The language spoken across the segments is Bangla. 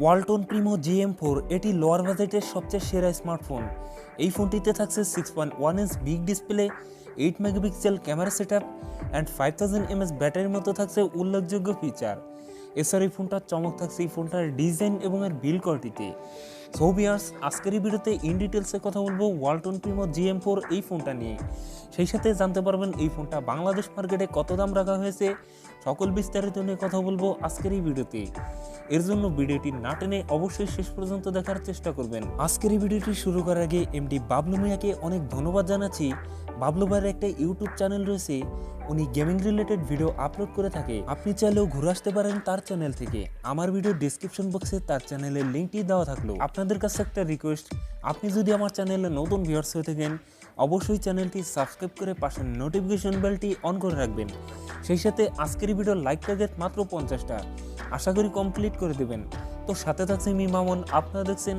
ওয়ালটন প্রিমো GM4 এটি লোয়ার বাজেটের সবচেয়ে সেরা স্মার্টফোন। এই ফোনটিতে থাকছে 6.1 inch big display, 8 megapixel camera setup and 5000 mAh ব্যাটারির মতো থাকছে উল্লেখযোগ্য ফিচার। এছাড়া এই ফোনটার চমক থাকছে এই ফোনটার ডিজাইন এবং এর বিল্ড কোয়ালিটিতে। সো ভিউয়ার্স, আজকের এই ভিডিওতে ইন ডিটেলসে কথা বলবো ওয়ালটন প্রিমো GM4 এই ফোনটা নিয়ে। সেই সাথে জানতে পারবেন এই ফোনটা বাংলাদেশ মার্কেটে কত দাম রাখা হয়েছে, সকল বিস্তারিত নিয়ে কথা বলবো আজকের এই ভিডিওতে। এর জন্য ভিডিওটি না টেনে অবশ্যই শেষ পর্যন্ত দেখার চেষ্টা করবেন। আজকের এই ভিডিওটি শুরু করার আগে এমডি বাবলু মিয়াকে অনেক ধন্যবাদ জানাচ্ছি। বাবলু ভাইয়ের একটা ইউটিউব চ্যানেল রয়েছে, উনি গেমিং রিলেটেড ভিডিও আপলোড করে থাকে। আপনি চাইলেও ঘুরে আসতে পারেন তার চ্যানেল থেকে। আমার ভিডিও ডেসক্রিপশন বক্সে তার চ্যানেলের লিঙ্কটি দেওয়া থাকলো। আপনাদের কাছে একটা রিকোয়েস্ট, আপনি যদি আমার চ্যানেলে নতুন ভিউয়ার্স হয়ে থাকেন অবশ্যই চ্যানেলটি সাবস্ক্রাইব করে পাশের নোটিফিকেশন বেলটি অন করে রাখবেন। সেই সাথে আজকের ভিডিওর লাইক টার্গেট মাত্র 50টা, আশা করি কমপ্লিট করে দেবেন। তো সাথে থাকছে আমি মামুন, আপনারা দেখছেন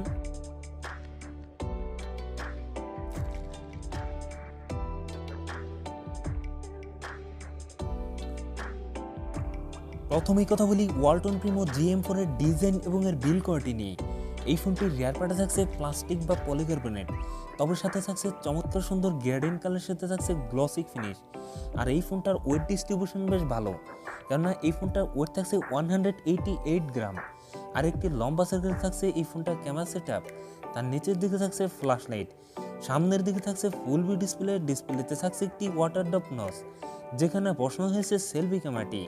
প্রথমেই কথা বলি ওয়ালটন প্রিমো GM4 এর ডিজাইন এবং এর বিল্ড কোয়ালিটি নিয়ে। এই ফোনটির রিয়ার পার্টে থাকছে প্লাস্টিক বা পলিকার্বনেট, তবে সাথে থাকছে চমৎকার সুন্দর গোল্ডেন কালারের সাথে থাকছে গ্লসি ফিনিশ। আর এই ফোনটার ওয়েট ডিস্ট্রিবিউশন বেশ ভালো, কেননা এই ফোনটার ওয়েট থাকছে 188 গ্রাম। আর একটি লম্বা সার্কেলে থাকছে এই ফোনটার ক্যামেরা সেটআপ। তার নিচের দিকে থাকছে ফ্ল্যাশ লাইট, সামনের দিকে থাকছে ফুল ভি ডিসপ্লে। ডিসপ্লেতে থাকছে একটি ওয়াটার ড্রপ নচ, যেখানে বসানো হয়েছে সেলফি ক্যামেরাটি।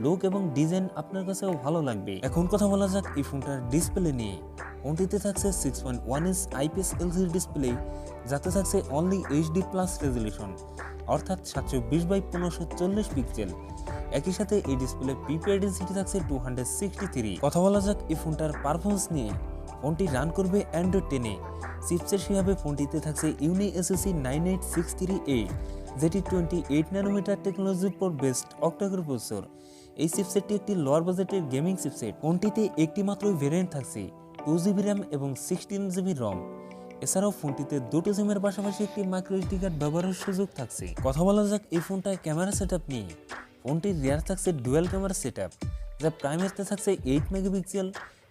লুক এবং ডিজাইন আপনার কাছেও ভালো লাগবে। এখন কথা বলা যাক এই ফোনটার ডিসপ্লে নিয়ে। ফোনটিতে থাকছে 6.1 ইঞ্চ IPS LCD ডিসপ্লে, যাতে থাকছে অনলি HD+ রেজলিউশন, অর্থাৎ 720x1540 পিক্সেল। একই সাথে এই ডিসপ্লে PPI ডেনসিটি থাকছে 263। কথা বলা যাক এই ফোনটার পারফরমেন্স নিয়ে। ফোনটি রান করবে অ্যান্ড্রয়েড 10-এ। চিপসেট হিসাবে ফোনটিতে থাকছে ইউনি SoC 9863A, যেটি 28 ন্যানোমিটার টেকনোলজির উপর বেসড অক্টাকোর প্রসেসর। এই চিপসেটটি একটি লোয়ার বাজেটের গেমিং চিপসেট। ফোনটিতে একটি মাত্রই ভেরিয়েন্ট থাকছে 2GB RAM এবং 16GB ROM। এছাড়াও ফোনটিতে দুটো সিমের পাশাপাশি একটি মাইক্রো SD কার্ড ব্যবহারের সুযোগ থাকছে। কথা বলা যাক এই ফোনটার ক্যামেরা সেটআপ নিয়ে। ফোনটির রিয়ার থাকছে ডুয়াল ক্যামেরা সেটআপ, যা প্রাইমারিতে থাকছে 8 মেগাপিক্সেল,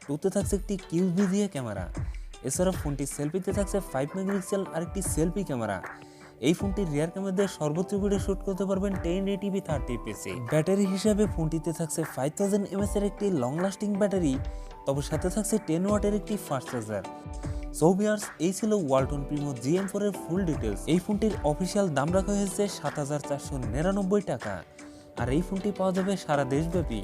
টুতে থাকছে একটি QVGA ক্যামেরা। এছাড়াও ফোনটি সেলফিতে থাকছে 5 মেগাপিক্সেল আর একটি সেলফি ক্যামেরা। এই ফোনটির রিয়ার ক্যামেরা দিয়ে সর্বোচ্চ ভিডিও শুট করতে পারবেন 1080p 30fps। ব্যাটারি হিসাবে ফোনটিতে থাকছে 5000 mAh এর একটি লং লাস্টিং ব্যাটারি, তবে সাথে থাকছে 10 ওয়াটের একটি ফাস্ট চার্জার। সো ভিউয়ার্স, এই ছিল ওয়ালটন প্রিমো GM4 এর ফুল ডিটেলস। এই ফোনটির অফিসিয়াল দাম রাখা হয়েছে 7499 টাকা, আর এই ফোনটি পাওয়া যাবে সারা দেশব্যাপী।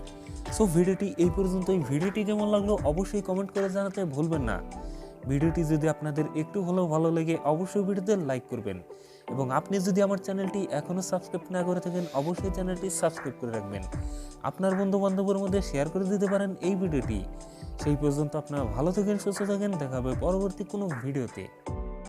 সো ভিডিওটি এই পর্যন্তই। ভিডিওটি কেমন লাগলো অবশ্যই কমেন্ট করে জানাতে ভুলবেন না। ভিডিওটি যদি আপনাদের একটু হলেও ভালো লাগে অবশ্যই ভিডিওতে লাইক করবেন, এবং আপনি যদি আমার চ্যানেলটি এখনও সাবস্ক্রাইব না করে থাকেন অবশ্যই চ্যানেলটি সাবস্ক্রাইব করে রাখবেন। আপনার বন্ধু বান্ধবের মধ্যে শেয়ার করে দিতে পারেন এই ভিডিওটি। সেই পর্যন্ত আপনারা ভালো থাকেন, সুস্থ থাকেন, দেখা হবে পরবর্তী কোনো ভিডিওতে।